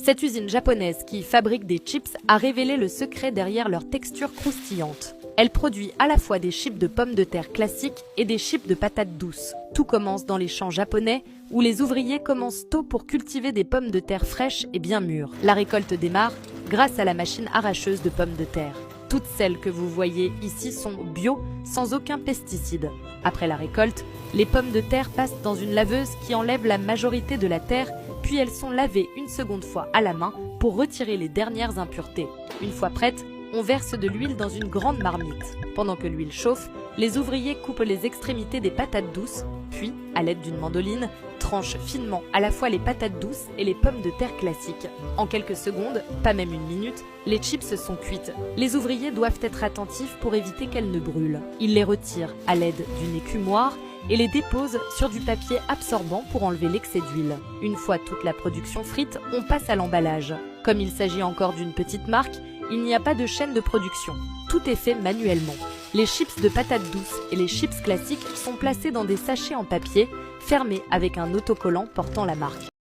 Cette usine japonaise qui fabrique des chips a révélé le secret derrière leur texture croustillante. Elle produit à la fois des chips de pommes de terre classiques et des chips de patates douces. Tout commence dans les champs japonais où les ouvriers commencent tôt pour cultiver des pommes de terre fraîches et bien mûres. La récolte démarre grâce à la machine arracheuse de pommes de terre. Toutes celles que vous voyez ici sont bio, sans aucun pesticide. Après la récolte, les pommes de terre passent dans une laveuse qui enlève la majorité de la terre, puis elles sont lavées une seconde fois à la main pour retirer les dernières impuretés. Une fois prêtes, on verse de l'huile dans une grande marmite. Pendant que l'huile chauffe, les ouvriers coupent les extrémités des patates douces, puis, à l'aide d'une mandoline, tranchent finement à la fois les patates douces et les pommes de terre classiques. En quelques secondes, pas même une minute, les chips sont cuites. Les ouvriers doivent être attentifs pour éviter qu'elles ne brûlent. Ils les retirent à l'aide d'une écumoire et les déposent sur du papier absorbant pour enlever l'excès d'huile. Une fois toute la production frite, on passe à l'emballage. Comme il s'agit encore d'une petite marque, il n'y a pas de chaîne de production. Tout est fait manuellement. Les chips de patates douces et les chips classiques sont placés dans des sachets en papier, fermés avec un autocollant portant la marque.